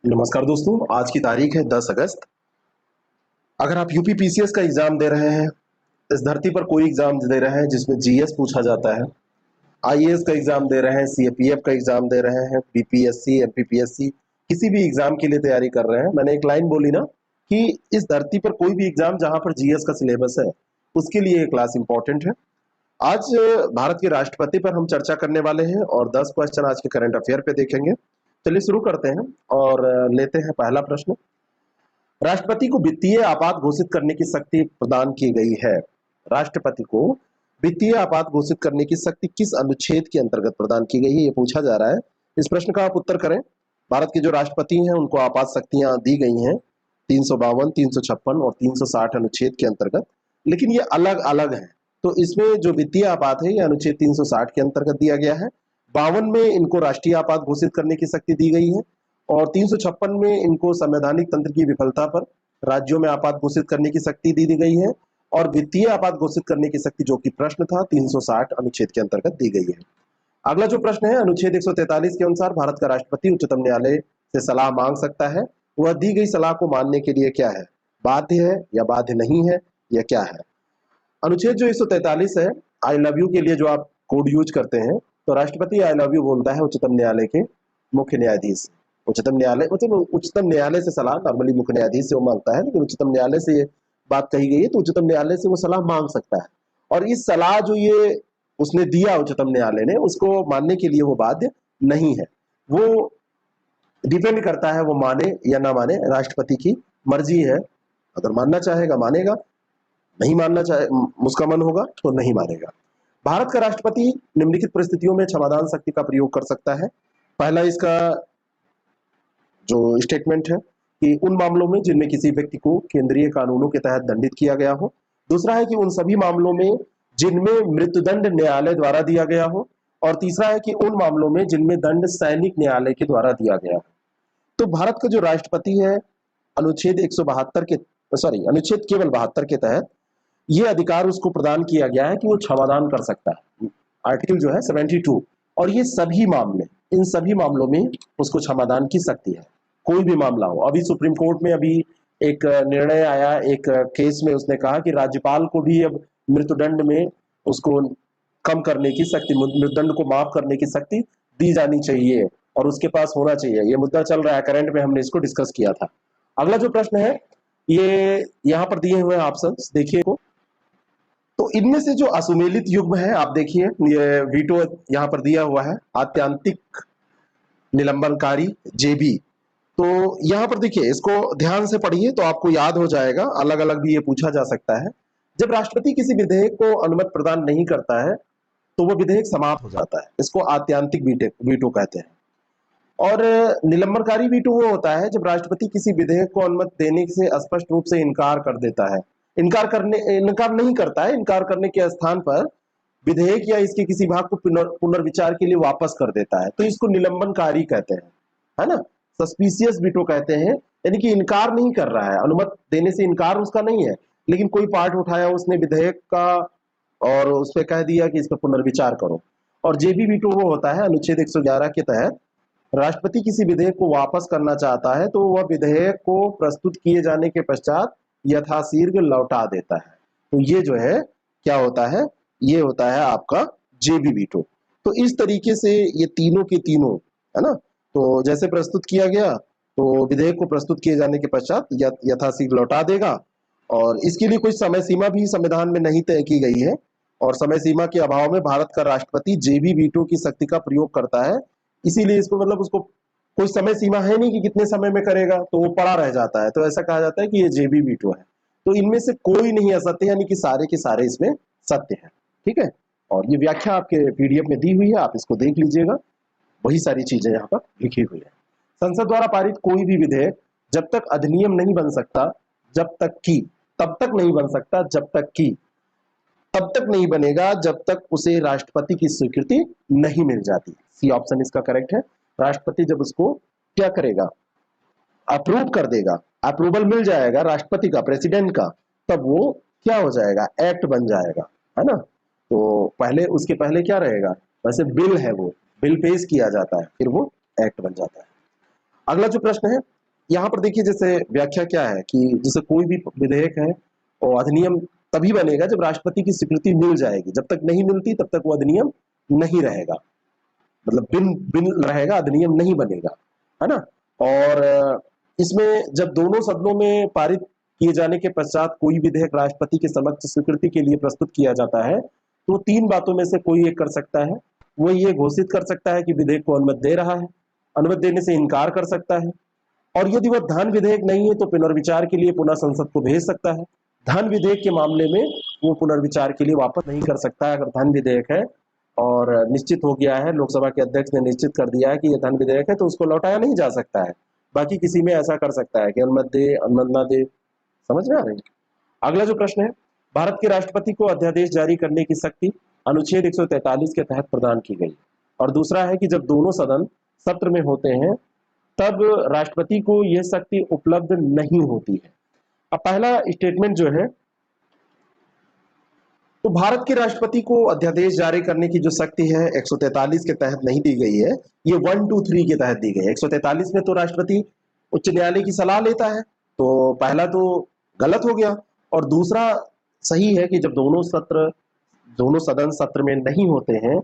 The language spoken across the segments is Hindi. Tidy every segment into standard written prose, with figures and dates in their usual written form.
नमस्कार दोस्तों, आज की तारीख है 10 अगस्त। अगर आप यूपी पीसीएस का एग्जाम दे रहे हैं, इस धरती पर कोई एग्जाम दे रहे हैं जिसमें जीएस पूछा जाता है, आईएएस का एग्जाम दे रहे हैं, सीएपीएफ का एग्जाम दे रहे हैं, बीपीएससी, एमपीपीएससी, किसी भी एग्जाम के लिए तैयारी कर रहे हैं, मैंने एक लाइन बोली ना कि इस धरती पर कोई भी एग्जाम जहां पर जीएस का सिलेबस है, उसके लिए ये क्लास इंपॉर्टेंट है। आज भारत के राष्ट्रपति पर हम चर्चा करने वाले हैं और 10 क्वेश्चन आज के करंट अफेयर पे देखेंगे। चलिए शुरू करते हैं और लेते हैं पहला प्रश्न। राष्ट्रपति को वित्तीय आपात घोषित करने की शक्ति प्रदान की गई है। राष्ट्रपति को वित्तीय आपात घोषित करने की शक्ति किस अनुच्छेद के अंतर्गत प्रदान की गई है, ये पूछा जा रहा है। इस प्रश्न का आप उत्तर करें। भारत के जो राष्ट्रपति हैं उनको आपात शक्तियां दी गई हैं 352, 356 और 360 अनुच्छेद के अंतर्गत, लेकिन ये अलग अलग है। तो इसमें जो वित्तीय आपात है ये अनुच्छेद 360 के अंतर्गत दिया गया है। 52 में इनको राष्ट्रीय आपात घोषित करने की शक्ति दी गई है और 356 में इनको संवैधानिक तंत्र की विफलता पर राज्यों में आपात घोषित करने की शक्ति दी गई है और वित्तीय आपात घोषित करने की शक्ति, जो कि प्रश्न था, 360 अनुच्छेद के अंतर्गत दी गई है। अगला जो प्रश्न है, अनुच्छेद 143 के अनुसार भारत का राष्ट्रपति उच्चतम न्यायालय से सलाह मांग सकता है। वह दी गई सलाह को मानने के लिए क्या है, बाध्य है या बाध्य नहीं है, यह क्या है? अनुच्छेद जो 143 है, आई लव यू के लिए जो आप कोड यूज करते हैं, तो राष्ट्रपति आई लव यू बोलता है उच्चतम न्यायालय के मुख्य न्यायाधीश। उच्चतम न्यायालय मतलब उच्चतम न्यायालय से सलाह नॉर्मली मुख्य न्यायाधीश से वो मांगता है, लेकिन उच्चतम न्यायालय से ये बात कही गई है तो उच्चतम न्यायालय से वो सलाह मांग सकता है। और इस सलाह जो ये उसने दिया उच्चतम न्यायालय ने, उसको मानने के लिए वो बाध्य नहीं है। वो डिपेंड करता है, वो माने या ना माने, राष्ट्रपति की मर्जी है। अगर मानना चाहेगा मानेगा, नहीं मानना चाहे, उसका मन होगा तो नहीं मानेगा। भारत का राष्ट्रपति निम्नलिखित परिस्थितियों में क्षमादान शक्ति का प्रयोग कर सकता है। पहला इसका जो स्टेटमेंट है कि उन मामलों में जिनमें किसी व्यक्ति को केंद्रीय कानूनों के तहत दंडित किया गया हो। दूसरा है कि उन सभी मामलों में जिनमें मृत्युदंड न्यायालय द्वारा दिया गया हो। और तीसरा है कि उन मामलों में जिनमें दंड सैनिक न्यायालय के द्वारा दिया गया हो। तो भारत का जो राष्ट्रपति है, अनुच्छेद 172 के अनुच्छेद केवल 72 के तहत ये अधिकार उसको प्रदान किया गया है कि वो क्षमादान कर सकता है। आर्टिकल जो है 72, और ये सभी मामले, इन सभी मामलों में उसको क्षमादान की शक्ति है। कोई भी मामला हो, अभी सुप्रीम कोर्ट में अभी एक निर्णय आया, एक केस में उसने कहा कि राज्यपाल को भी अब मृत्युदंड में उसको कम करने की शक्ति, मृत्युदंड को माफ करने की शक्ति दी जानी चाहिए और उसके पास होना चाहिए। ये मुद्दा चल रहा है, करंट में हमने इसको डिस्कस किया था। अगला जो प्रश्न है, ये यहाँ पर दिए हुए ऑप्शन देखिए को, तो इनमें से जो असुमेलित युग्म है, आप देखिए ये वीटो यहाँ पर दिया हुआ है, आत्यांतिक निलंबनकारी जेबी। तो यहाँ पर देखिए, इसको ध्यान से पढ़िए तो आपको याद हो जाएगा। अलग अलग भी ये पूछा जा सकता है। जब राष्ट्रपति किसी विधेयक को अनुमति प्रदान नहीं करता है तो वो विधेयक समाप्त हो जाता है, इसको आत्यांतिक वीटो कहते हैं। और निलंबनकारी वीटो वो होता है जब राष्ट्रपति किसी विधेयक को अनुमति देने से स्पष्ट रूप से इनकार कर देता है। इनकार नहीं करता है, इनकार करने के स्थान पर विधेयक या इसके किसी भाग को पुनर्विचार के लिए वापस कर देता है, तो इसको निलंबनकारी कहते हैं, है ना। सस्पिशियस वीटो कहते हैं, यानी कि इनकार नहीं कर रहा है, अनुमति देने से इनकार उसका नहीं है, लेकिन कोई पार्ट उठाया उसने विधेयक का और उस पर कह दिया कि इस पर पुनर्विचार करो। और जेबी वीटो वो होता है, अनुच्छेद 111 के तहत राष्ट्रपति किसी विधेयक को वापस करना चाहता है तो वह विधेयक को प्रस्तुत किए जाने के पश्चात यथाशीघ्र लौटा देता है। तो ये जो है क्या होता है, ये होता है आपका जेबी वीटो। तो इस तरीके से ये तीनों के तीनों, है ना, तो जैसे प्रस्तुत किया गया तो विधेयक को प्रस्तुत किए जाने के पश्चात यथाशीघ्र लौटा देगा। और इसके लिए कोई समय सीमा भी संविधान में नहीं तय की गई है और समय सीमा के अभाव में भारत का राष्ट्रपति जेबी वीटो की शक्ति का प्रयोग करता है। इसीलिए इसको मतलब उसको कोई समय सीमा है नहीं कि कितने समय में करेगा, तो वो पड़ा रह जाता है, तो ऐसा कहा जाता है कि ये जेबी वीटो है। तो इनमें से कोई नहीं असत्य, यानी कि सारे के सारे इसमें सत्य है। ठीक है, और ये व्याख्या आपके पीडीएफ में दी हुई है, आप इसको देख लीजिएगा, वही सारी चीजें यहाँ पर लिखी हुई है। संसद द्वारा पारित कोई भी विधेयक जब तक अधिनियम नहीं बन सकता, जब तक कि, तब तक नहीं बन सकता जब तक कि, तब तक नहीं बनेगा जब तक उसे राष्ट्रपति की स्वीकृति नहीं मिल जाती। सी ऑप्शन इसका करेक्ट है। राष्ट्रपति जब उसको क्या करेगा, अप्रूव कर देगा, अप्रूवल मिल जाएगा राष्ट्रपति का, प्रेसिडेंट का, तब वो क्या हो जाएगा, एक्ट बन जाएगा, है ना। तो पहले, उसके पहले क्या रहेगा, वैसे बिल है, वो बिल पेश किया जाता है, फिर वो एक्ट बन जाता है। अगला जो प्रश्न है यहाँ पर देखिए, जैसे व्याख्या क्या है कि जैसे कोई भी विधेयक है और अधिनियम तभी बनेगा जब राष्ट्रपति की स्वीकृति मिल जाएगी, जब तक नहीं मिलती तब तक वो अधिनियम नहीं रहेगा, मतलब बिन बिन रहेगा, अधिनियम नहीं बनेगा, है ना। और इसमें जब दोनों सदनों में पारित किए जाने के पश्चात कोई विधेयक राष्ट्रपति के समक्ष स्वीकृति के लिए प्रस्तुत किया जाता है, तो तीन बातों में से कोई एक कर सकता है। वो ये घोषित कर सकता है कि विधेयक को अनुमति दे रहा है, अनुमति देने से इनकार कर सकता है, और यदि वह धन विधेयक नहीं है तो पुनर्विचार के लिए पुनः संसद को भेज सकता है। धन विधेयक के मामले में वो पुनर्विचार के लिए वापस नहीं कर सकता है। अगर धन विधेयक है और निश्चित हो गया है, लोकसभा के अध्यक्ष ने निश्चित कर दिया है कि यह धन विधेयक है, तो उसको लौटाया नहीं जा सकता है। बाकी किसी में ऐसा कर सकता है कि अनुमति दे, अनुमति ना दे। समझ में आ रही है? अगला जो प्रश्न है, भारत के राष्ट्रपति को अध्यादेश जारी करने की शक्ति अनुच्छेद 143 के तहत प्रदान की गई। और दूसरा है कि जब दोनों सदन सत्र में होते हैं तब राष्ट्रपति को यह शक्ति उपलब्ध नहीं होती है। अब पहला स्टेटमेंट जो है, तो भारत के राष्ट्रपति को अध्यादेश जारी करने की जो शक्ति है 143 के तहत नहीं दी गई है, ये 1, 2, 3 के तहत दी गई है। 143 में तो राष्ट्रपति उच्च न्यायालय की सलाह लेता है, तो पहला तो गलत हो गया, और दूसरा सही है कि जब दोनों सदन सत्र में नहीं होते हैं,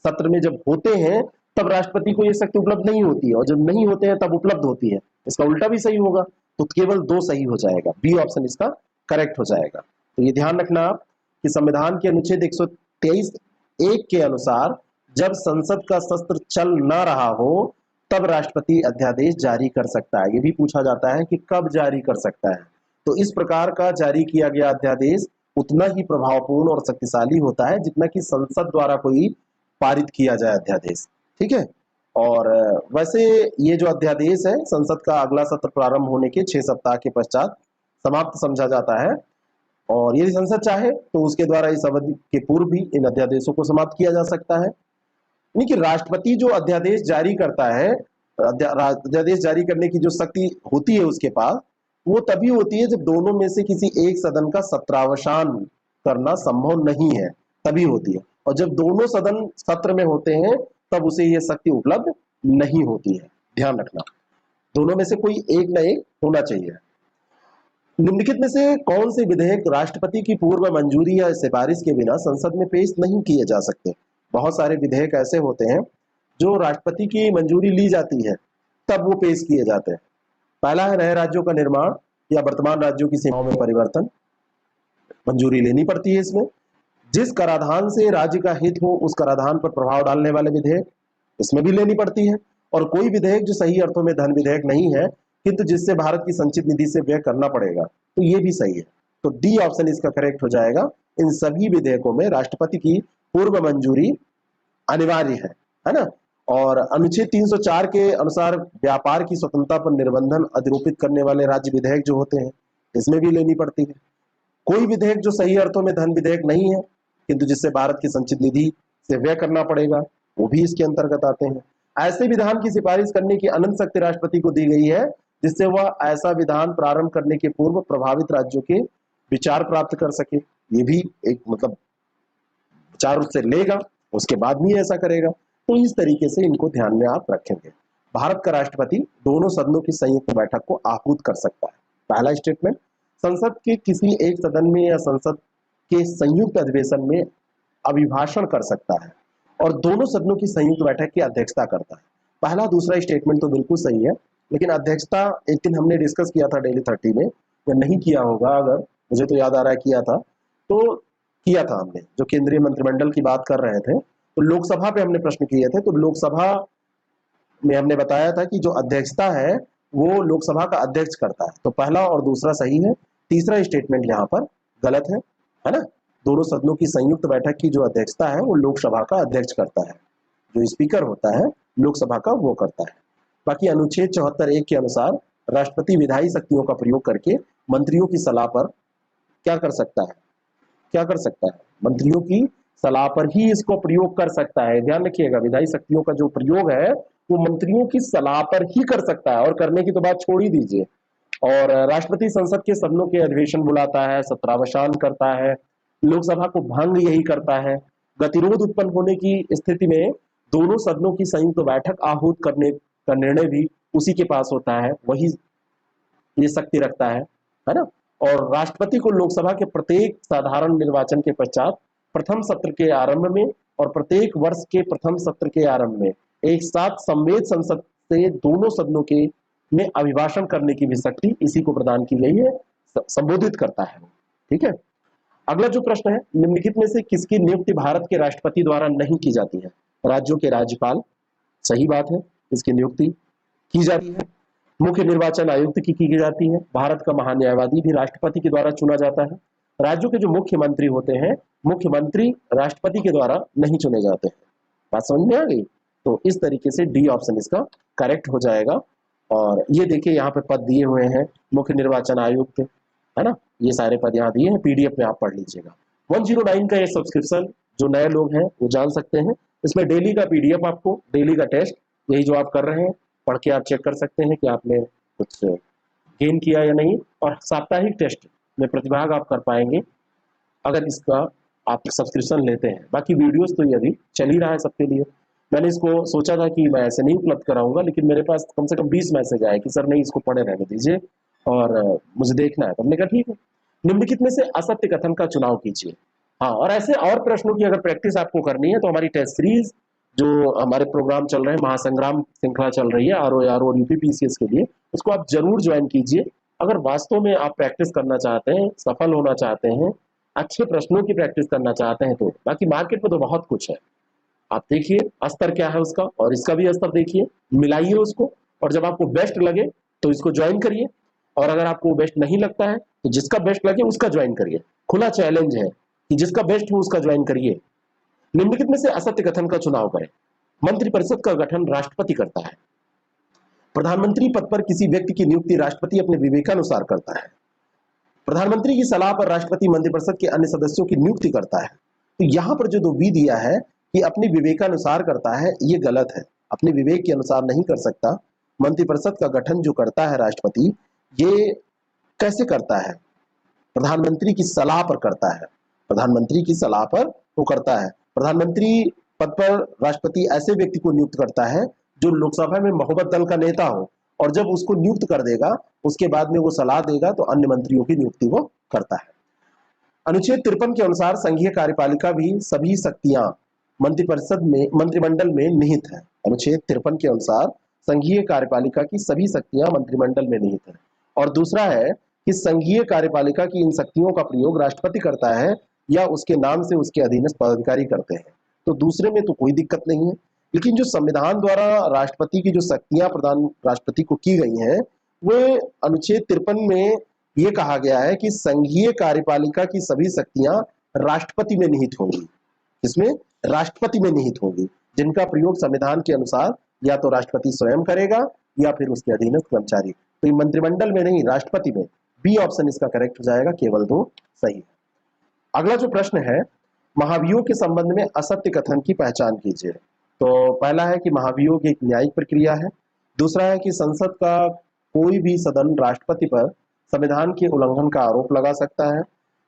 सत्र में जब होते हैं तब राष्ट्रपति को यह शक्ति उपलब्ध नहीं होती है, और जब नहीं होते हैं तब उपलब्ध होती है। इसका उल्टा भी सही होगा, तो केवल 2 सही हो जाएगा, बी ऑप्शन इसका करेक्ट हो जाएगा। तो ये ध्यान रखना आप कि संविधान के अनुच्छेद 123(1) के अनुसार जब संसद का सत्र चल ना रहा हो तब राष्ट्रपति अध्यादेश जारी कर सकता है। ये भी पूछा जाता है कि कब जारी कर सकता है, तो इस प्रकार का जारी किया गया अध्यादेश उतना ही प्रभावपूर्ण और शक्तिशाली होता है जितना कि संसद द्वारा कोई पारित किया जाए अध्यादेश। ठीक है। और वैसे ये जो अध्यादेश है संसद का अगला सत्र प्रारंभ होने के 6 सप्ताह के पश्चात समाप्त समझा जाता है, और यदि संसद चाहे तो उसके द्वारा इस अवधि के पूर्व भी इन अध्यादेशों को समाप्त किया जा सकता है। यानी कि राष्ट्रपति जो अध्यादेश जारी करता है, अध्यादेश जारी करने की जो शक्ति होती है उसके पास, वो तभी होती है जब दोनों में से किसी एक सदन का सत्रावसान करना संभव नहीं है, तभी होती है। और जब दोनों सदन सत्र में होते हैं तब उसे यह शक्ति उपलब्ध नहीं होती है। ध्यान रखना, दोनों में से कोई एक न एक होना चाहिए। निम्नलिखित में से कौन से विधेयक राष्ट्रपति की पूर्व मंजूरी या सिफारिश के बिना संसद में पेश नहीं किए जा सकते? बहुत सारे विधेयक ऐसे होते हैं जो राष्ट्रपति की मंजूरी ली जाती है तब वो पेश किए जाते हैं। पहला है नए राज्यों का निर्माण या वर्तमान राज्यों की सीमाओं में परिवर्तन, मंजूरी लेनी पड़ती है इसमें। जिस कराधान से राज्य का हित हो उस कराधान पर प्रभाव डालने वाले विधेयक, इसमें भी लेनी पड़ती है। और कोई विधेयक जो सही अर्थों में धन विधेयक नहीं है किंतु जिससे भारत की संचित निधि से व्यय करना पड़ेगा, तो ये भी सही है। तो डी ऑप्शन इसका करेक्ट हो जाएगा। इन सभी विधेयकों में राष्ट्रपति की पूर्व मंजूरी अनिवार्य है ना। और अनुच्छेद 304 के अनुसार व्यापार की स्वतंत्रता पर निर्बंधन अधिरोपित करने वाले राज्य विधेयक जो होते हैं, इसमें भी लेनी पड़ती है। कोई विधेयक जो सही अर्थों में धन विधेयक नहीं है किंतु जिससे भारत की संचित निधि से व्यय करना पड़ेगा, वो भी इसके अंतर्गत आते हैं। ऐसे विधान की सिफारिश करने की अनंत शक्ति राष्ट्रपति को दी गई है जिससे वह ऐसा विधान प्रारंभ करने के पूर्व प्रभावित राज्यों के विचार प्राप्त कर सके। ये भी एक मतलब विचार उससे लेगा, उसके बाद भी ऐसा करेगा। तो इस तरीके से इनको ध्यान में आप रखेंगे। भारत का राष्ट्रपति दोनों सदनों की संयुक्त बैठक को आहूत कर सकता है। पहला स्टेटमेंट, संसद के किसी एक सदन में या संसद के संयुक्त अधिवेशन में अभिभाषण कर सकता है और दोनों सदनों की संयुक्त बैठक की अध्यक्षता करता है। पहला दूसरा स्टेटमेंट तो बिल्कुल सही है, लेकिन अध्यक्षता एक दिन हमने डिस्कस किया था डेली 30 में, या नहीं किया होगा, अगर मुझे तो याद आ रहा है किया था, तो किया था हमने, जो केंद्रीय मंत्रिमंडल की बात कर रहे थे, तो लोकसभा पे हमने प्रश्न किए थे। तो लोकसभा में हमने बताया था कि जो अध्यक्षता है वो लोकसभा का अध्यक्ष करता है। तो पहला और दूसरा सही है, तीसरा स्टेटमेंट यहाँ पर गलत है ना। दोनों सदनों की संयुक्त बैठक की जो अध्यक्षता है वो लोकसभा का अध्यक्ष करता है, जो स्पीकर होता है लोकसभा का वो करता है। बाकी अनुच्छेद 74(1) के अनुसार राष्ट्रपति विधायी शक्तियों का प्रयोग करके मंत्रियों की सलाह पर क्या कर सकता है, मंत्रियों की सलाह पर ही इसको प्रयोग कर सकता है। ध्यान रखिएगा, विधायी शक्तियों का जो प्रयोग है वो मंत्रियों की सलाह पर ही कर सकता है, और करने की तो बात छोड़ ही दीजिए। और राष्ट्रपति संसद के सदनों के अधिवेशन बुलाता है, सत्रावसान करता है, लोकसभा को भंग यही करता है। गतिरोध उत्पन्न होने की स्थिति में दोनों सदनों की संयुक्त बैठक आहूत करने का निर्णय भी उसी के पास होता है, वही ये शक्ति रखता है ना। और राष्ट्रपति को लोकसभा के प्रत्येक साधारण निर्वाचन के पश्चात प्रथम सत्र के आरंभ में और प्रत्येक वर्ष के प्रथम सत्र के आरंभ में एक साथ संवेद संसद से दोनों सदनों के में अभिभाषण करने की भी शक्ति इसी को प्रदान की गई है, संबोधित करता है। ठीक है, अगला जो प्रश्न है, निम्नलिखित में से किसकी नियुक्ति भारत के राष्ट्रपति द्वारा नहीं की जाती है? राज्यों के राज्यपाल, सही बात है, इसकी नियुक्ति की जाती है। मुख्य निर्वाचन आयुक्त की जाती है। भारत का महान्यायवादी भी राष्ट्रपति के द्वारा चुना जाता है। राज्यों के जो मुख्यमंत्री होते हैं, मुख्यमंत्री राष्ट्रपति के द्वारा नहीं चुने जाते हैं। बात समझ में आ गई? तो इस तरीके से डी ऑप्शन इसका करेक्ट हो जाएगा। और ये देखिए यहाँ पे पद दिए हुए हैं, मुख्य निर्वाचन आयुक्त, है ना, ये सारे पद यहाँ दिए हैं, पीडीएफ में आप पढ़ लीजिएगा। 109 का ये सब्सक्रिप्शन जो नए लोग हैं वो जान सकते हैं। इसमें डेली का पीडीएफ, आपको डेली का टेस्ट, यही जो आप कर रहे हैं, पढ़ के आप चेक कर सकते हैं कि आपने कुछ गेन किया या नहीं। और साप्ताहिक टेस्ट में प्रतिभाग आप कर पाएंगे अगर इसका आप सब्सक्रिप्शन लेते हैं। बाकी वीडियोस तो ये अभी चल ही रहा है सबके लिए। मैंने इसको सोचा था कि मैं ऐसे नहीं उपलब्ध कराऊंगा, लेकिन मेरे पास कम से कम 20 मैसेज आए कि सर नहीं, इसको पढ़े रहने दीजिए और मुझे देखना है। तो हमने कहा ठीक है। निम्नलिखित में से असत्य कथन का चुनाव कीजिए। हाँ, और ऐसे और प्रश्नों की अगर प्रैक्टिस आपको करनी है तो हमारी टेस्ट सीरीज जो हमारे प्रोग्राम चल रहे हैं, महासंग्राम श्रृंखला चल रही है आरओ और यूपीपीसीएस के लिए, उसको आप जरूर ज्वाइन कीजिए। अगर वास्तव में आप प्रैक्टिस करना चाहते हैं, सफल होना चाहते हैं, अच्छे प्रश्नों की प्रैक्टिस करना चाहते हैं, तो बाकी मार्केट में तो बहुत कुछ है। आप देखिए स्तर क्या है उसका और इसका भी स्तर देखिए, मिलाइए उसको, और जब आपको बेस्ट लगे तो इसको ज्वाइन करिए। और अगर आपको बेस्ट नहीं लगता है तो जिसका बेस्ट लगे उसका ज्वाइन करिए। खुला चैलेंज है कि जिसका बेस्ट हो उसका ज्वाइन करिए। निम्नलिखित में से असत्य कथन का चुनाव करें। मंत्रिपरिषद का गठन राष्ट्रपति करता है। प्रधानमंत्री पद पर किसी व्यक्ति की नियुक्ति राष्ट्रपति अपने विवेकानुसार करता है। प्रधानमंत्री की सलाह पर राष्ट्रपति मंत्रिपरिषद के अन्य सदस्यों की नियुक्ति करता है। तो यहाँ पर जो दो बी दिया है कि अपने विवेकानुसार करता है, ये गलत है। अपने विवेक के अनुसार नहीं कर सकता। मंत्रिपरिषद का गठन जो करता है राष्ट्रपति, ये कैसे करता है? प्रधानमंत्री की सलाह पर करता है। प्रधानमंत्री की सलाह पर वो करता है। प्रधानमंत्री पद पर राष्ट्रपति ऐसे व्यक्ति को नियुक्त करता है जो लोकसभा में मोहब्बत दल का नेता हो, और जब उसको नियुक्त कर देगा उसके बाद में वो सलाह देगा तो अन्य मंत्रियों की नियुक्ति वो करता है। अनुच्छेद 53 के अनुसार संघीय कार्यपालिका भी सभी शक्तियां मंत्रिमंडल में निहित है। अनुच्छेद 53 के अनुसार संघीय कार्यपालिका की सभी शक्तियां मंत्रिमंडल में निहित है। और दूसरा है कि संघीय कार्यपालिका की इन शक्तियों का प्रयोग राष्ट्रपति करता है या उसके नाम से उसके अधीनस्थ पदाधिकारी करते हैं। तो दूसरे में तो कोई दिक्कत नहीं है, लेकिन जो संविधान द्वारा राष्ट्रपति की जो शक्तियां प्रदान राष्ट्रपति को की गई हैं, वो अनुच्छेद 53 में ये कहा गया है कि संघीय कार्यपालिका की सभी शक्तियां राष्ट्रपति में निहित होंगी। इसमें राष्ट्रपति में निहित होंगी, जिनका प्रयोग संविधान के अनुसार या तो राष्ट्रपति स्वयं करेगा या फिर उसके अधीनस्थ कर्मचारी। तो ये मंत्रिमंडल में नहीं, राष्ट्रपति में। बी ऑप्शन इसका करेक्ट हो जाएगा, केवल 2 सही है। अगला जो प्रश्न है, महाभियोग के संबंध में असत्य कथन की पहचान कीजिए। तो पहला है कि महाभियोग एक न्यायिक प्रक्रिया है। दूसरा है कि संसद का कोई भी सदन राष्ट्रपति पर संविधान के उल्लंघन का आरोप लगा सकता है।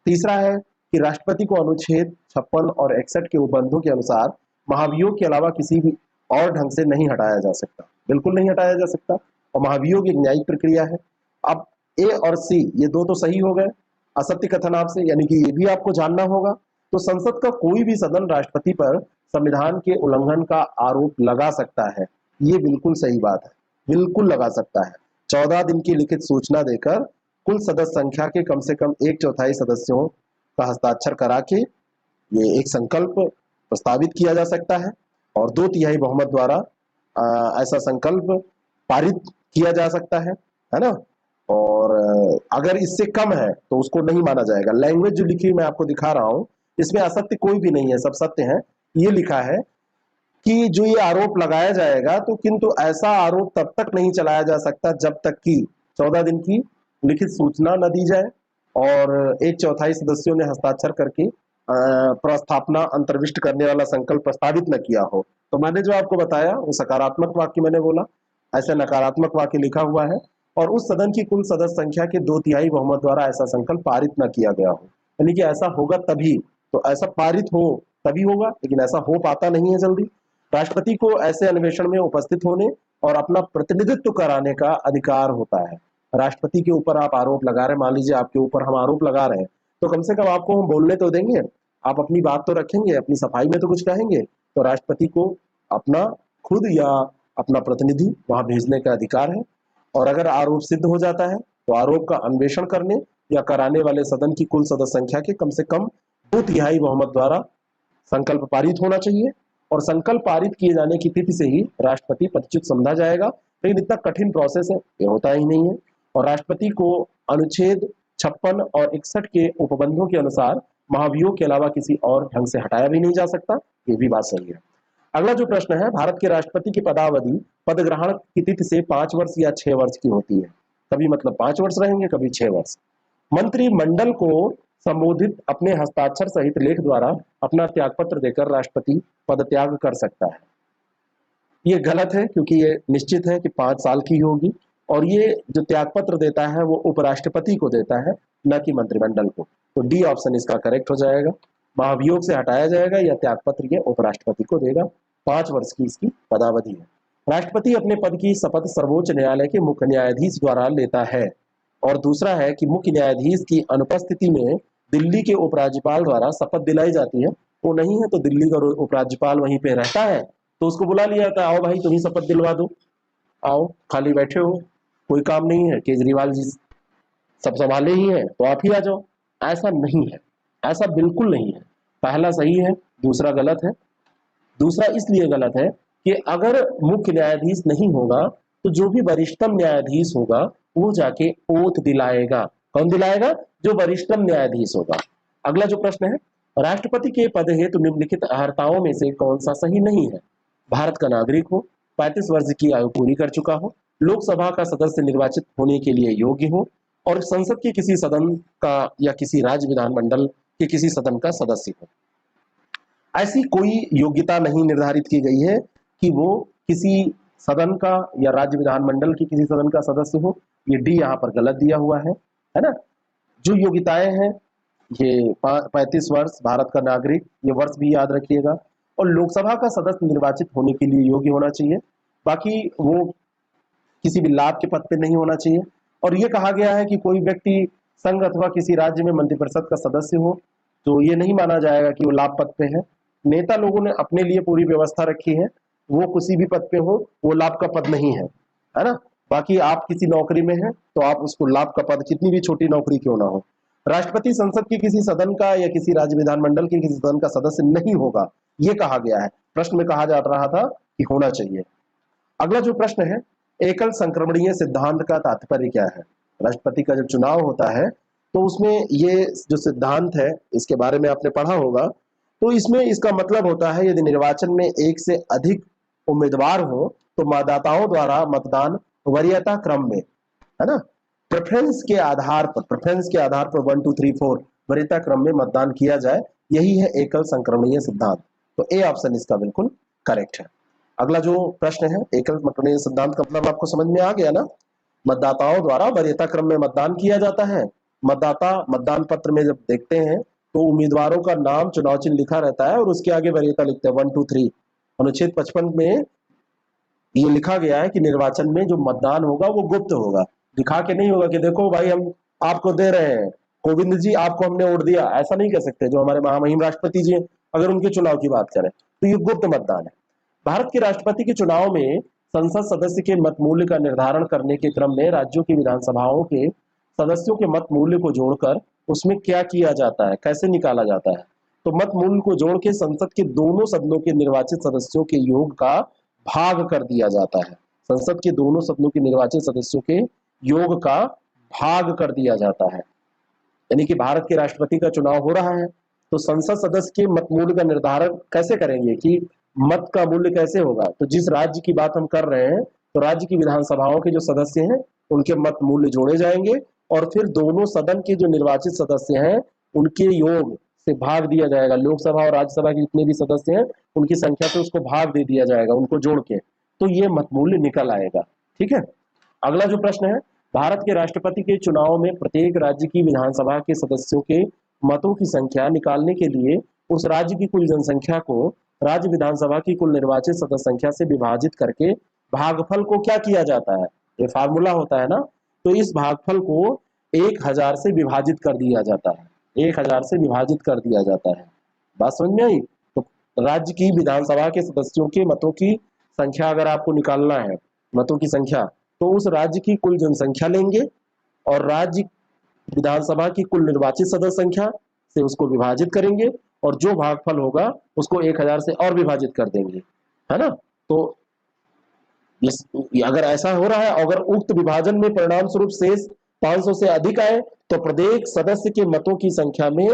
तीसरा है कि राष्ट्रपति को अनुच्छेद 56 और 61 के उपबंधों के अनुसार महाभियोग के अलावा किसी भी और ढंग से नहीं हटाया जा सकता, बिल्कुल नहीं हटाया जा सकता। और महाभियोग एक न्यायिक प्रक्रिया है। अब ए और सी ये दो तो सही हो गए असत्य कथन आपसे, यानी कि ये भी आपको जानना होगा। तो संसद का कोई भी सदन राष्ट्रपति पर संविधान के उल्लंघन का आरोप लगा सकता है, ये बिल्कुल सही बात है, बिल्कुल लगा सकता है। 14 दिन की लिखित सूचना देकर कुल सदस्य संख्या के कम से कम 1/4 सदस्यों का हस्ताक्षर करा के ये एक संकल्प प्रस्तावित किया जा सकता है और 2/3 बहुमत द्वारा ऐसा संकल्प पारित किया जा सकता है ना। और अगर इससे कम है तो उसको नहीं माना जाएगा। लैंग्वेज जो लिखी मैं आपको दिखा रहा हूं, इसमें असत्य कोई भी नहीं है, सब सत्य है। ये लिखा है कि जो ये आरोप लगाया जाएगा, तो किंतु ऐसा आरोप तब तक नहीं चलाया जा सकता जब तक कि 14 दिन की लिखित सूचना न दी जाए और 1/4 सदस्यों ने हस्ताक्षर करके प्रस्थापना अंतर्विष्ट करने वाला संकल्प प्रस्तावित न किया हो। तो मैंने जो आपको बताया वो सकारात्मक वाक्य मैंने बोला, ऐसे नकारात्मक वाक्य लिखा हुआ है। और उस सदन की कुल सदस्य संख्या के 2/3 बहुमत द्वारा ऐसा संकल्प पारित न किया गया हो, यानी कि ऐसा होगा तभी, तो ऐसा पारित हो तभी होगा, लेकिन ऐसा हो पाता नहीं है जल्दी। राष्ट्रपति को ऐसे अन्वेषण में उपस्थित होने और अपना प्रतिनिधित्व कराने का अधिकार होता है। राष्ट्रपति के ऊपर आप आरोप लगा रहे हैं, मान लीजिए आपके ऊपर हम आरोप लगा रहे हैं, तो कम से कम आपको हम बोलने तो देंगे, आप अपनी बात तो रखेंगे, अपनी सफाई में तो कुछ कहेंगे। तो राष्ट्रपति को अपना खुद या अपना प्रतिनिधि वहां भेजने का अधिकार है। और अगर आरोप सिद्ध हो जाता है तो आरोप का अन्वेषण करने या कराने वाले सदन की कुल सदस्य संख्या के कम से कम 2/3 बहुमत द्वारा संकल्प पारित होना चाहिए। और संकल्प पारित किए जाने की तिथि से ही राष्ट्रपति पदच्युत समझा जाएगा। लेकिन इतना कठिन प्रोसेस है, ये होता ही नहीं है। और राष्ट्रपति को अनुच्छेद 56 और 61 के उपबंधों के अनुसार महाभियोग के अलावा किसी और ढंग से हटाया भी नहीं जा सकता, ये भी बात सही है। अगला जो प्रश्न है, भारत के राष्ट्रपति की पदावधि पद ग्रहण की तिथि से 5 वर्ष या 6 वर्ष की होती है। कभी मतलब 5 वर्ष रहेंगे, कभी 6 वर्ष। मंत्रिमंडल को संबोधित अपने हस्ताक्षर सहित लेख द्वारा अपना त्यागपत्र देकर राष्ट्रपति पद त्याग कर सकता है। ये गलत है, क्योंकि ये निश्चित है कि 5 साल की होगी। और ये जो त्यागपत्र देता है वो उपराष्ट्रपति को देता है, न कि मंत्रिमंडल को। तो डी ऑप्शन इसका करेक्ट हो जाएगा। महाभियोग से हटाया जाएगा या त्यागपत्र ये उपराष्ट्रपति को देगा। 5 वर्ष की इसकी पदावधि है। राष्ट्रपति अपने पद की शपथ सर्वोच्च न्यायालय के मुख्य न्यायाधीश द्वारा लेता है। और दूसरा है कि मुख्य न्यायाधीश की अनुपस्थिति में दिल्ली के उपराज्यपाल द्वारा शपथ दिलाई जाती है। वो नहीं है तो दिल्ली का उपराज्यपाल वहीं पे रहता है, तो उसको बुला लिया जाता है, आओ भाई तुम ही शपथ दिलवा दो, आओ, खाली बैठे हो, कोई काम नहीं है, केजरीवाल जी सब संभाले ही हैं, तो आप ही आ जाओ। ऐसा नहीं है, ऐसा बिल्कुल नहीं है। पहला सही है, दूसरा गलत है। दूसरा इसलिए गलत है कि अगर मुख्य न्यायाधीश नहीं होगा तो जो भी वरिष्ठतम न्यायाधीश होगा वो जाके ओथ दिलाएगा। कौन दिलाएगा? जो वरिष्ठतम न्यायाधीश होगा। अगला जो प्रश्न है, राष्ट्रपति के पद हेतु निम्नलिखित अर्हताओं में से कौन सा सही नहीं है? भारत का नागरिक हो, 35 वर्ष की आयु पूरी कर चुका हो, लोकसभा का सदस्य निर्वाचित होने के लिए योग्य हो, और संसद के किसी सदन का या किसी राज्य विधानमंडल के किसी सदन का सदस्य हो। ऐसी कोई योग्यता नहीं निर्धारित की गई है कि वो किसी सदन का या राज्य विधानमंडल की किसी सदन का सदस्य हो। ये डी यहाँ पर गलत दिया हुआ है ना। जो योग्यताएं हैं, ये 35 वर्ष, भारत का नागरिक, ये वर्ष भी याद रखिएगा, और लोकसभा का सदस्य निर्वाचित होने के लिए योग्य होना चाहिए। बाकी वो किसी भी लाभ के पद पे नहीं होना चाहिए। और ये कहा गया है कि कोई व्यक्ति संघ अथवा किसी राज्य में मंत्रिपरिषद का सदस्य हो तो ये नहीं माना जाएगा कि वो लाभ पद पे है। नेता लोगों ने अपने लिए पूरी व्यवस्था रखी है, वो किसी भी पद पे हो, वो लाभ का पद नहीं है ना। बाकी आप किसी नौकरी में हैं तो आप उसको लाभ का पद, कितनी भी छोटी नौकरी क्यों ना हो। राष्ट्रपति संसद के किसी सदन का या किसी राज्य विधानमंडल के किसी सदन का सदस्य नहीं होगा, ये कहा गया है। प्रश्न में कहा जा रहा था कि होना चाहिए। अगला जो प्रश्न है, एकल संक्रमणीय सिद्धांत का तात्पर्य क्या है? राष्ट्रपति का जब चुनाव होता है तो उसमें ये जो सिद्धांत है, इसके बारे में आपने पढ़ा होगा। तो इसमें इसका मतलब होता है, यदि निर्वाचन में एक से अधिक उम्मीदवार हो तो मतदाताओं द्वारा मतदान वरीयता क्रम में, है ना, प्रेफरेंस के आधार पर 1 2 3 4 वरीयता क्रम में मतदान किया जाए। यही है एकल संक्रमणीय सिद्धांत। तो ए ऑप्शन इसका बिल्कुल करेक्ट है। अगला जो प्रश्न है, एकल संक्रमणीय सिद्धांत का मतलब आपको समझ में आ गया ना। मतदाताओं द्वारा वरीयता क्रम में मतदान किया जाता है। मतदाता मतदान पत्र में जब देखते हैं तो उम्मीदवारों का नाम, चुनाव चिन्ह लिखा रहता है और उसके आगे वरीयता लिखते हैं 1 2 3। अनुच्छेद 55 में ये लिखा गया है कि निर्वाचन में जो मतदान होगा वो गुप्त होगा, दिखा के नहीं होगा कि देखो भाई हम आपको दे रहे हैं, कोविंद जी आपको हमने वोट दिया, ऐसा नहीं कह सकते। जो हमारे महामहिम राष्ट्रपति जी, अगर उनके चुनाव की बात करें तो ये गुप्त मतदान है। भारत के राष्ट्रपति के चुनाव में संसद सदस्य के मत मूल्य का निर्धारण करने के क्रम में राज्यों की विधानसभाओं के सदस्यों के मत मूल्य को जोड़कर उसमें क्या किया जाता है, कैसे निकाला जाता है? तो मत मूल्य को जोड़ के संसद के दोनों सदनों के निर्वाचित सदस्यों के योग का भाग कर दिया जाता है। संसद के दोनों सदनों के निर्वाचित सदस्यों के योग का भाग कर दिया जाता है। यानी कि भारत के राष्ट्रपति का चुनाव हो रहा है तो संसद सदस्य के मत मूल्य का निर्धारण कैसे करेंगे कि मत का मूल्य कैसे होगा? तो जिस राज्य की बात हम कर रहे हैं तो राज्य की विधानसभाओं के जो सदस्य हैं उनके मत मूल्य जोड़े जाएंगे और फिर दोनों सदन के जो निर्वाचित सदस्य हैं उनके योग से भाग दिया जाएगा। लोकसभा और राज्यसभा के जितने भी सदस्य हैं उनकी संख्या से उसको भाग दे दिया जाएगा, उनको जोड़ के, तो ये मत मूल्य निकल आएगा। ठीक है। अगला जो प्रश्न है, भारत के राष्ट्रपति के चुनाव में प्रत्येक राज्य की विधानसभा के सदस्यों के मतों की संख्या निकालने के लिए उस राज्य की कुल जनसंख्या को राज्य विधानसभा की कुल निर्वाचित सदस्य संख्या से विभाजित करके भागफल को क्या किया जाता है, ये फार्मूला होता है ना, तो इस भागफल को 1000 से विभाजित कर दिया जाता है, 1000 से विभाजित कर दिया जाता है। बात समझ में आई? तो राज्य की विधानसभा के सदस्यों के मतों की संख्या अगर आपको निकालना है, मतों की संख्या, तो उस राज्य की कुल जनसंख्या लेंगे और राज्य विधानसभा की कुल निर्वाचित सदस्य संख्या से उसको विभाजित करेंगे और जो भागफल होगा उसको 1000 से और विभाजित कर देंगे, है ना। तो अगर ऐसा हो रहा है, अगर उक्त विभाजन में परिणाम स्वरूप शेष 500 से अधिक आए तो प्रत्येक सदस्य के मतों की संख्या में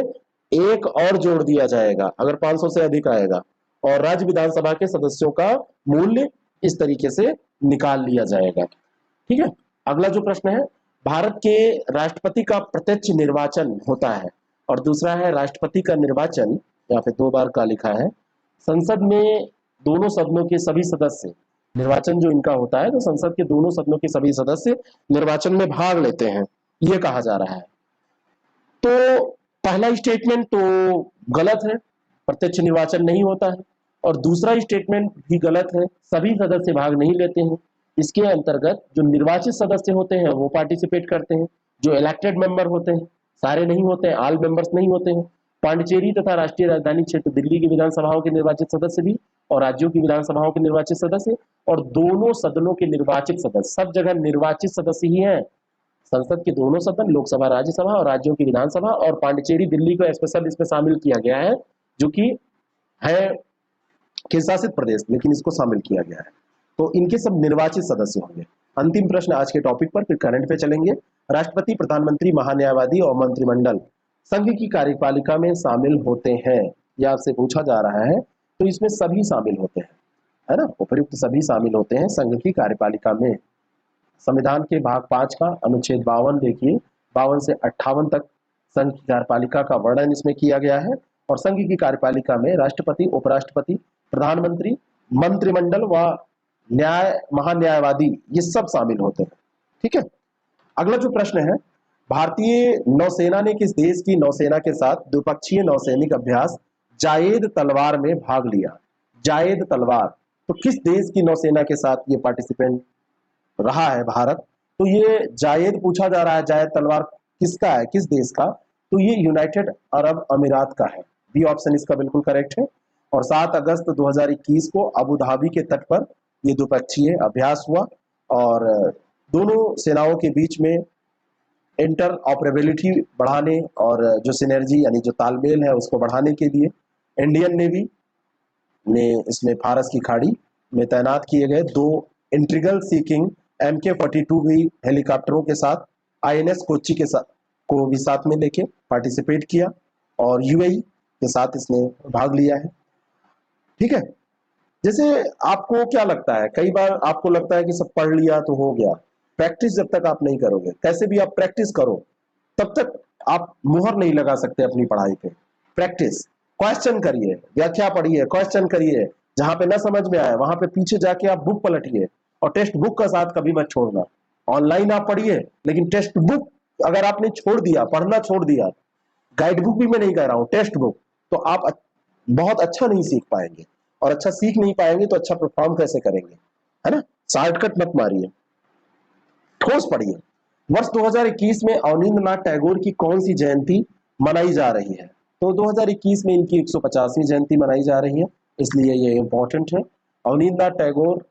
एक और जोड़ दिया जाएगा अगर 500 से अधिक आएगा, और राज्य विधानसभा के सदस्यों का मूल्य इस तरीके से निकाल लिया जाएगा। ठीक है, अगला जो प्रश्न है, भारत के राष्ट्रपति का प्रत्यक्ष निर्वाचन होता है और दूसरा है राष्ट्रपति का निर्वाचन, यहाँ पे 2 बार का लिखा है। संसद में दोनों सदनों के सभी सदस्य, निर्वाचन जो इनका होता है तो संसद के दोनों सदनों के सभी सदस्य निर्वाचन में भाग लेते हैं, ये कहा जा रहा है। तो पहला स्टेटमेंट तो गलत है, प्रत्यक्ष निर्वाचन नहीं होता है, और दूसरा स्टेटमेंट भी गलत है, सभी सदस्य भाग नहीं लेते हैं। इसके अंतर्गत जो निर्वाचित सदस्य होते हैं वो पार्टिसिपेट करते हैं, जो इलेक्टेड मेंबर होते हैं, सारे नहीं होते हैं, ऑल मेंबर्स नहीं होते हैं। पांडिचेरी तथा राष्ट्रीय राजधानी क्षेत्र दिल्ली की विधानसभाओं के निर्वाचित सदस्य भी और राज्यों की विधानसभाओं के निर्वाचित सदस्य और दोनों सदनों के निर्वाचित सदस्य, सब जगह निर्वाचित सदस्य ही हैं। संसद के दोनों सदन, लोकसभा, राज्यसभा और राज्यों की विधानसभा, और पांडिचेरी दिल्ली को स्पेशल इसमें शामिल किया गया है, जो कि है केंद्र शासित प्रदेश, लेकिन इसको शामिल किया गया है। तो इनके सब निर्वाचित सदस्य होंगे। अंतिम प्रश्न आज के टॉपिक पर, फिर करंट पे चलेंगे। राष्ट्रपति, प्रधानमंत्री, महान्यायवादी और मंत्रिमंडल संघ की कार्यपालिका में शामिल होते हैं, यह आपसे पूछा जा रहा है। तो इसमें सभी शामिल होते हैं, है ना, उपयुक्त सभी शामिल होते हैं संघ की कार्यपालिका में। संविधान के भाग 5 का अनुच्छेद 52 देखिए, 52 से 58 तक संघ की कार्यपालिका का वर्णन इसमें किया गया है। और संघ की कार्यपालिका में राष्ट्रपति, उपराष्ट्रपति, प्रधानमंत्री, मंत्रिमंडल व महान्यायवादी ये सब शामिल होते हैं। ठीक है, अगला जो प्रश्न है, भारतीय नौसेना ने किस देश की नौसेना के साथ द्विपक्षीय नौसैनिक अभ्यास जायद तलवार में भाग लिया? जायद तलवार, तो किस देश की नौसेना के साथ ये पार्टिसिपेंट रहा है भारत? तो ये जायद पूछा जा रहा है, जायद तलवार किसका है, किस देश का? तो ये यूनाइटेड अरब अमीरात का है। बी ऑप्शन इसका बिल्कुल करेक्ट है। और 7 अगस्त 2021 को अबू धाबी के तट पर ये द्विपक्षीय अभ्यास हुआ और दोनों सेनाओं के बीच में इंटर ऑपरेबिलिटी बढ़ाने और जो सिनर्जी यानी जो तालमेल है उसको बढ़ाने के लिए इंडियन नेवी ने इसमें फारस की खाड़ी में तैनात किए गए 2 इंट्रीगल सीकिंग MK-42V हेलीकॉप्टरों के साथ INS कोच्चि के साथ को भी साथ में लेके पार्टिसिपेट किया और UAE के साथ इसने भाग लिया है। ठीक है, जैसे आपको क्या लगता है, कई बार आपको लगता है कि सब पढ़ लिया तो हो गया, प्रैक्टिस जब तक आप नहीं करोगे, कैसे भी आप प्रैक्टिस करो, तब तक आप मुहर नहीं लगा सकते अपनी पढ़ाई पे। प्रैक्टिस, क्वेश्चन करिए, व्याख्या पढ़िए, क्वेश्चन करिए, जहां पे ना समझ में आए वहां पे पीछे जाके आप बुक पलटिए और टेक्स्ट बुक का साथ कभी मत छोड़ना। ऑनलाइन आप पढ़िए, लेकिन टेक्स्ट बुक अगर आपने छोड़ दिया, पढ़ना छोड़ दिया, गाइड बुक भी मैं नहीं कह रहा हूं, टेक्स्ट बुक, तो आप बहुत अच्छा नहीं सीख पाएंगे, और अच्छा सीख नहीं पाएंगे तो अच्छा परफॉर्म कैसे करेंगे, है ना। शॉर्टकट मत मारिए, ठोस पढ़िए। वर्ष 2021 में अवनींद्रनाथ टैगोर की कौन सी जयंती मनाई जा रही है? तो 2021 में इनकी 150वीं जयंती मनाई जा रही है, इसलिए ये इंपॉर्टेंट है। अवनींद्रनाथ टैगोर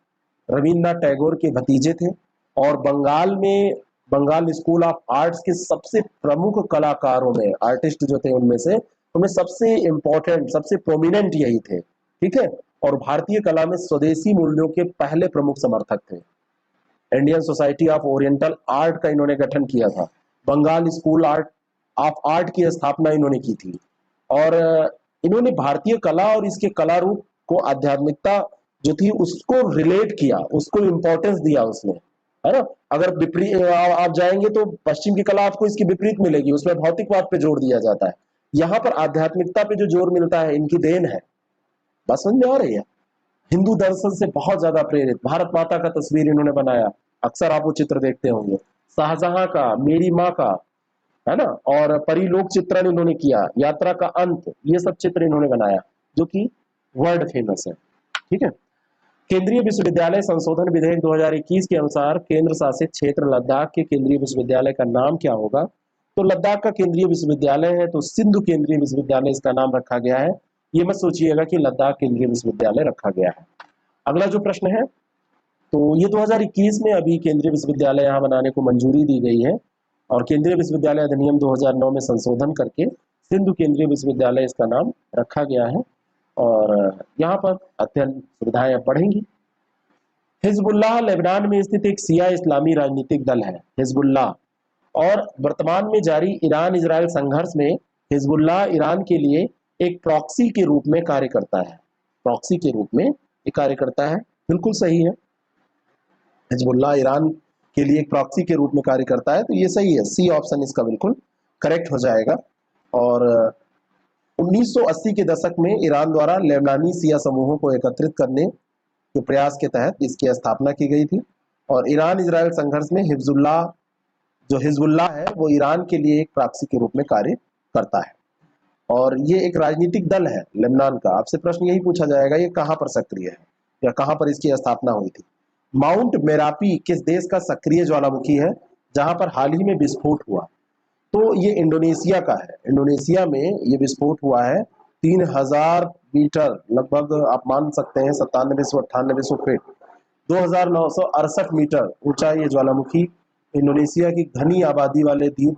रविन्द्रनाथ टैगोर के भतीजे थे और बंगाल में बंगाल स्कूल ऑफ आर्ट्स के सबसे प्रमुख कलाकारों में, आर्टिस्ट जो थे उनमें से, उनमें सबसे इंपॉर्टेंट, सबसे प्रोमिनेंट यही थे। ठीक है, और भारतीय कला में स्वदेशी मूल्यों के पहले प्रमुख समर्थक थे। Indian society of oriental art का इन्होंने गठन किया था। बंगाल स्कूल ऑफ आर्ट की स्थापना इन्होंने की थी और इन्होंने भारतीय कला और इसके कला रूप को आध्यात्मिकता जो थी उसको रिलेट किया, उसको इंपॉर्टेंस दिया उसने, है ना। अगर विपरीत आप जाएंगे तो पश्चिम की कला आपको इसकी विपरीत मिलेगी, उसमें भौतिकवाद पे जोर दिया जाता है, यहाँ पर आध्यात्मिकता पे जो जोर मिलता है इनकी देन है। बस समझ में आ रही है। हिंदू दर्शन से बहुत ज्यादा प्रेरित, भारत माता का तस्वीर इन्होंने बनाया, अक्सर आप वो चित्र देखते होंगे, शाहजहां का, मेरी माँ का, है ना, और परिलोक चित्रण इन्होंने किया, यात्रा का अंत, ये सब चित्र इन्होंने बनाया, जो कि वर्ल्ड फेमस है। ठीक है। केंद्रीय विश्वविद्यालय संशोधन विधेयक 2021 के अनुसार केंद्र शासित क्षेत्र लद्दाख के केंद्रीय विश्वविद्यालय का नाम क्या होगा? तो लद्दाख का केंद्रीय विश्वविद्यालय है तो सिंधु केंद्रीय विश्वविद्यालय इसका नाम रखा गया है। ये मत सोचिएगा कि लद्दाख केंद्रीय विश्वविद्यालय रखा गया है। अगला जो प्रश्न है, तो ये 2021 में अभी केंद्रीय विश्वविद्यालय यहाँ बनाने को मंजूरी दी गई है और केंद्रीय विश्वविद्यालय अधिनियम 2009 में संशोधन करके सिंधु केंद्रीय विश्वविद्यालय इसका नाम रखा गया है और यहाँ पर अध्ययन सुविधाएं अब बढ़ेंगी। हिजबुल्लाह लेबनान में स्थित एक शिया इस्लामी राजनीतिक दल है, हिजबुल्लाह। और वर्तमान में जारी ईरान इजराइल संघर्ष में हिजबुल्लाह ईरान के लिए एक प्रॉक्सी के रूप में कार्य करता है। प्रॉक्सी के रूप में ये कार्य करता है, बिल्कुल सही है। हिजबुल्लाह ईरान के लिए एक प्रॉक्सी के रूप में कार्य करता है, तो ये सही है, सी ऑप्शन इसका बिल्कुल करेक्ट हो जाएगा। और 1980 के दशक में ईरान द्वारा लेबनानी शिया समूहों को एकत्रित करने के प्रयास के तहत इसकी स्थापना की गई थी और ईरान इजराइल संघर्ष में हिजबुल्लाह है वो ईरान के लिए एक प्रॉक्सी के रूप में कार्य करता है और ये एक राजनीतिक दल है लेबनान का। आपसे प्रश्न यही पूछा जाएगा ये कहाँ पर सक्रिय है या कहाँ पर इसकी स्थापना हुई थी? माउंट मेरापी किस देश का सक्रिय ज्वालामुखी है जहां पर हाल ही में विस्फोट हुआ? तो ये इंडोनेशिया का है। इंडोनेशिया में ये विस्फोट हुआ है 3000 मीटर, लगभग आप मान सकते हैं 9700-9800 फीट, 2968 मीटर ऊंचा ये ज्वालामुखी इंडोनेशिया की घनी आबादी वाले द्वीप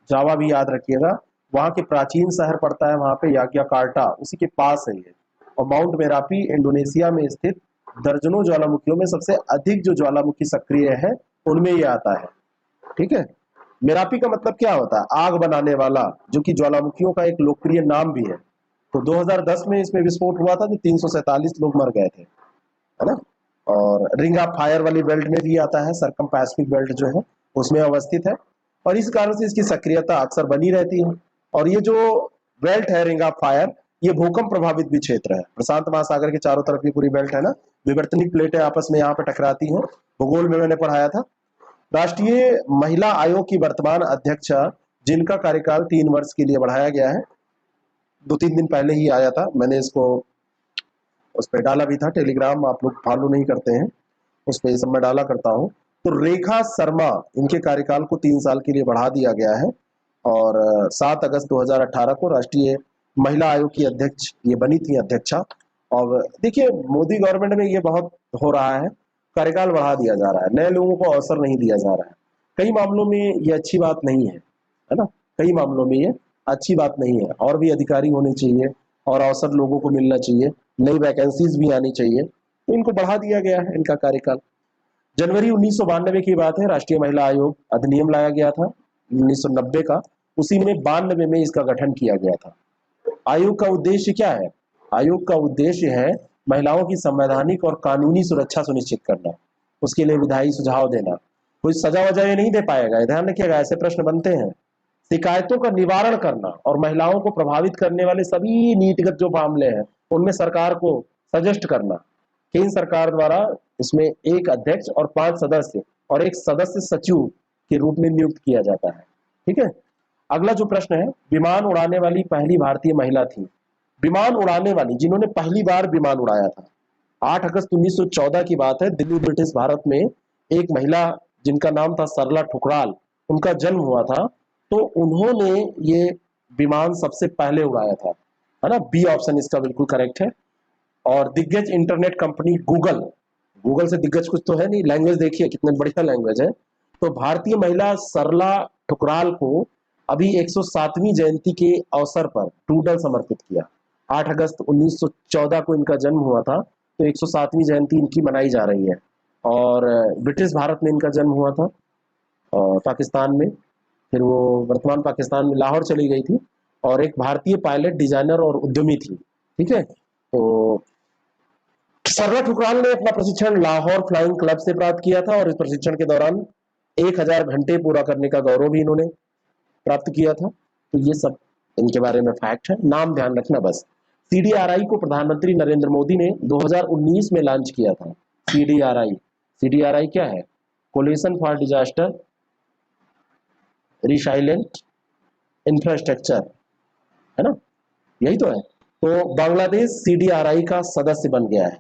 जावा भी याद रखिएगा, वहां के प्राचीन शहर पड़ता है वहां पे याग्याकार्टा, उसी के पास है ये। और माउंट मेरापी इंडोनेशिया में स्थित दर्जनों ज्वालामुखियों में सबसे अधिक जो ज्वालामुखी सक्रिय है उनमें ये आता है। ठीक है। मेरापी का मतलब क्या होता है? आग बनाने वाला, जो कि ज्वालामुखियों का एक लोकप्रिय नाम भी है। तो 2010 में इसमें विस्फोट हुआ था तो 347 लोग मर गए थे, है ना। और रिंग ऑफ फायर वाली बेल्ट में भी आता है, सरकम पैसिफिक बेल्ट जो है उसमें अवस्थित है और इस कारण से इसकी सक्रियता अक्सर बनी रहती है। और ये जो बेल्ट है रिंग ऑफ फायर, ये भूकंप प्रभावित भी क्षेत्र है। प्रशांत महासागर के चारों तरफ ये पूरी बेल्ट है ना, विवर्तनिक प्लेटें आपस में यहाँ पे टकराती हैं, भूगोल में मैंने पढ़ाया था। राष्ट्रीय महिला आयोग की वर्तमान अध्यक्षा जिनका कार्यकाल 3 वर्ष के लिए बढ़ाया गया है, 2-3 दिन पहले ही आया था, मैंने इसको उस पर डाला भी था, टेलीग्राम आप लोग फॉलो नहीं करते हैं, उस पर सब मैं डाला करता हूँ। तो रेखा शर्मा, इनके कार्यकाल को 3 साल के लिए बढ़ा दिया गया है और 7 अगस्त 2018 को राष्ट्रीय महिला आयोग की अध्यक्ष ये बनी थी अध्यक्षा। और देखिए मोदी गवर्नमेंट में ये बहुत हो रहा है, कार्यकाल बढ़ा दिया जा रहा है, नए लोगों को अवसर नहीं दिया जा रहा है। कई मामलों में ये अच्छी बात नहीं है ना, कई मामलों में ये अच्छी बात नहीं है। और भी अधिकारी होने चाहिए और अवसर लोगों को मिलना चाहिए, नई वैकेंसीज भी आनी चाहिए, तो इनको बढ़ा दिया गया है इनका कार्यकाल। जनवरी 1992 की बात है, राष्ट्रीय महिला आयोग अधिनियम लाया गया था 1990 का, उसी में 92 में इसका गठन किया गया था। आयोग का उद्देश्य क्या है? आयोग का उद्देश्य है महिलाओं की संवैधानिक और कानूनी सुरक्षा सुनिश्चित करना, उसके लिए विधायी सुझाव देना। कोई सजा वजा ये नहीं दे पाएगा, ध्यान रखिएगा, ऐसे प्रश्न बनते हैं। शिकायतों का निवारण करना और महिलाओं को प्रभावित करने वाले सभी नीतिगत जो मामले हैं उनमें सरकार को सजेस्ट करना। केंद्र सरकार द्वारा इसमें एक अध्यक्ष और 5 सदस्य और एक सदस्य सचिव के रूप में नियुक्त किया जाता है। ठीक है। अगला जो प्रश्न है, विमान उड़ाने वाली पहली भारतीय महिला थी। विमान उड़ाने वाली, जिन्होंने पहली बार विमान उड़ाया था, 8 अगस्त 1914 की बात है, दिल्ली ब्रिटिश भारत में एक महिला जिनका नाम था सरला ठुकराल, उनका जन्म हुआ था। तो उन्होंने ये विमान सबसे पहले उड़ाया था, है ना। बी ऑप्शन इसका बिल्कुल करेक्ट है। और दिग्गज इंटरनेट कंपनी गूगल से दिग्गज कुछ तो है नहीं, लैंग्वेज देखिए कितने बढ़िया लैंग्वेज है। तो भारतीय महिला सरला ठुकराल को अभी 107वीं जयंती के अवसर पर डूडल समर्पित किया। 8 अगस्त 1914 को इनका जन्म हुआ था, तो 107वीं जयंती इनकी मनाई जा रही है। और ब्रिटिश भारत में इनका जन्म हुआ था और पाकिस्तान में, फिर वो वर्तमान पाकिस्तान में लाहौर चली गई थी और एक भारतीय पायलट, डिजाइनर और उद्यमी थी। ठीक है। तो सरला ठुकराल ने अपना प्रशिक्षण लाहौर फ्लाइंग क्लब से प्राप्त किया था और इस प्रशिक्षण के दौरान 1000 घंटे पूरा करने का गौरव भी इन्होंने प्राप्त किया था। तो ये सब इनके बारे में फैक्ट है, नाम ध्यान रखना बस। सीडीआरआई को प्रधानमंत्री नरेंद्र मोदी ने 2019 में लॉन्च किया था। सीडीआरआई क्या है? Coalition for disaster resilient infrastructure, है ना, यही तो है। तो बांग्लादेश सीडीआरआई का सदस्य बन गया है,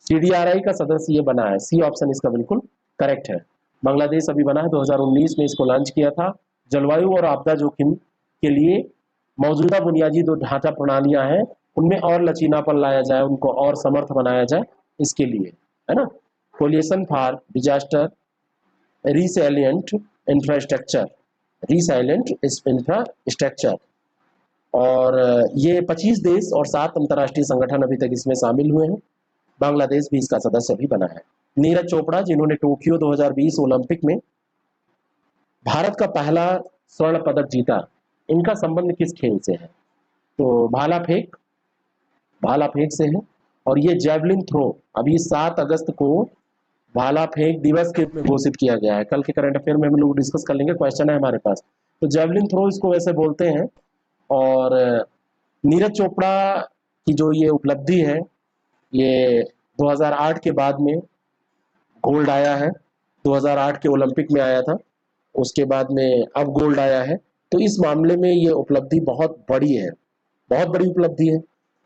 सीडीआरआई का सदस्य ये बना है, सी ऑप्शन इसका बिल्कुल करेक्ट है। बांग्लादेश अभी बना है, 2019 में इसको लॉन्च किया था। जलवायु और आपदा जोखिम के लिए मौजूदा बुनियादी जो ढांचा प्रणालियां हैं उनमें और लचीलापन लाया जाए, उनको और समर्थ बनाया जाए, इसके लिए है ना। Coalition for disaster resilient infrastructure, resilient infrastructure, और ये 25 देश और 7 अंतर्राष्ट्रीय संगठन अभी तक इसमें शामिल हुए हैं। बांग्लादेश भी इसका सदस्य भी बना है। नीरज चोपड़ा जिन्होंने टोक्यो 2020 ओलंपिक में भारत का पहला स्वर्ण पदक जीता, इनका संबंध किस खेल से है? तो भाला फेंक, भाला फेंक से है। और ये जैवलिन थ्रो अभी 7 अगस्त को भाला फेंक दिवस के रूप में घोषित किया गया है। कल के करंट अफेयर में हम लोग डिस्कस कर लेंगे, क्वेश्चन है हमारे पास। तो जैवलिन थ्रो इसको वैसे बोलते हैं। और नीरज चोपड़ा की जो ये उपलब्धि है, ये 2008 के बाद में गोल्ड आया है, 2008 के ओलंपिक में आया था, उसके बाद में अब गोल्ड आया है। तो इस मामले में ये उपलब्धि बहुत बड़ी है, बहुत बड़ी उपलब्धि है।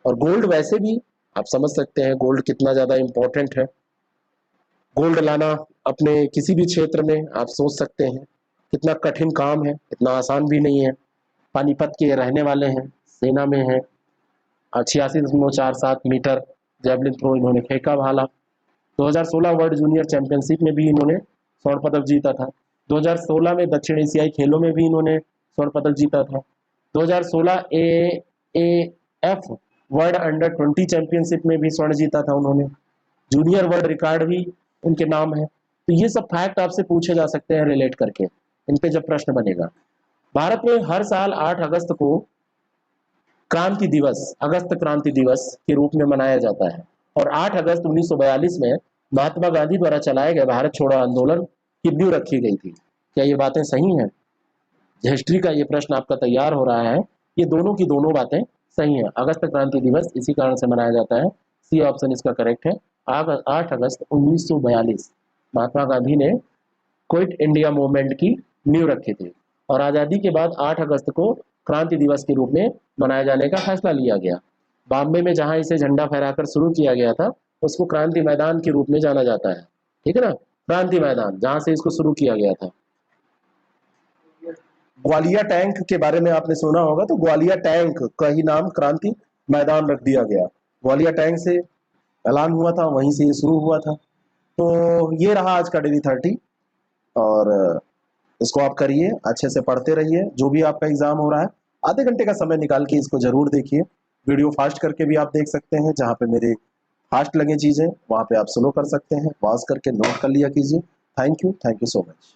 और गोल्ड वैसे भी आप समझ सकते हैं गोल्ड कितना ज़्यादा इम्पोर्टेंट है। गोल्ड लाना अपने किसी भी क्षेत्र में आप सोच सकते हैं कितना कठिन काम है, इतना आसान भी नहीं है। पानीपत के रहने वाले हैं, सेना में हैं। 86.47 मीटर जैवलिन थ्रो इन्होंने फेंका भाला। 2016 वर्ल्ड जूनियर चैंपियनशिप में भी इन्होंने स्वर्ण पदक जीता था। 2016 में दक्षिण एशियाई खेलों में भी इन्होंने स्वर्ण पदक जीता था। 2016 AAF वर्ल्ड अंडर 20 चैंपियनशिप में भी स्वर्ण जीता था उन्होंने। जूनियर वर्ल्ड रिकॉर्ड भी उनके नाम है। तो ये सब फैक्ट आपसे पूछे जा सकते हैं रिलेट करके, इन पे जब प्रश्न बनेगा। भारत में हर साल 8 अगस्त को क्रांति दिवस, अगस्त क्रांति दिवस के रूप में मनाया जाता है। और 8 अगस्त 1942 में महात्मा गांधी द्वारा चलाए गए भारत छोड़ो आंदोलन की नींव रखी गई थी। क्या ये बातें सही हैं? हिस्ट्री का ये प्रश्न आपका तैयार हो रहा है, ये दोनों की दोनों बातें सही हैं। अगस्त क्रांति दिवस इसी कारण से मनाया जाता है, सी ऑप्शन इसका करेक्ट है। 8 अगस्त 1942 महात्मा गांधी ने क्विट इंडिया मूवमेंट की नींव रखी थी। और आज़ादी के बाद 8 अगस्त को क्रांति दिवस के रूप में मनाए जाने का फैसला लिया गया। बॉम्बे में जहां इसे झंडा फहराकर शुरू किया गया था, उसको क्रांति मैदान के रूप में जाना जाता है, ठीक है ना। क्रांति मैदान जहां से इसको शुरू किया गया था। ग्वालियर टैंक के बारे में आपने सुना होगा, तो ग्वालियर टैंक का ही नाम क्रांति मैदान रख दिया गया। ग्वालियर टैंक से ऐलान हुआ था, वहीं से ये शुरू हुआ था। तो ये रहा आज का डेली 30। और इसको आप करिए, अच्छे से पढ़ते रहिए। जो भी आपका एग्जाम हो रहा है, आधे घंटे का समय निकाल के इसको जरूर देखिए। वीडियो फास्ट करके भी आप देख सकते हैं, जहाँ पे मेरे फास्ट लगे चीजें वहाँ पे आप स्लो कर सकते हैं, पॉज करके नोट कर लिया कीजिए। Thank you so much.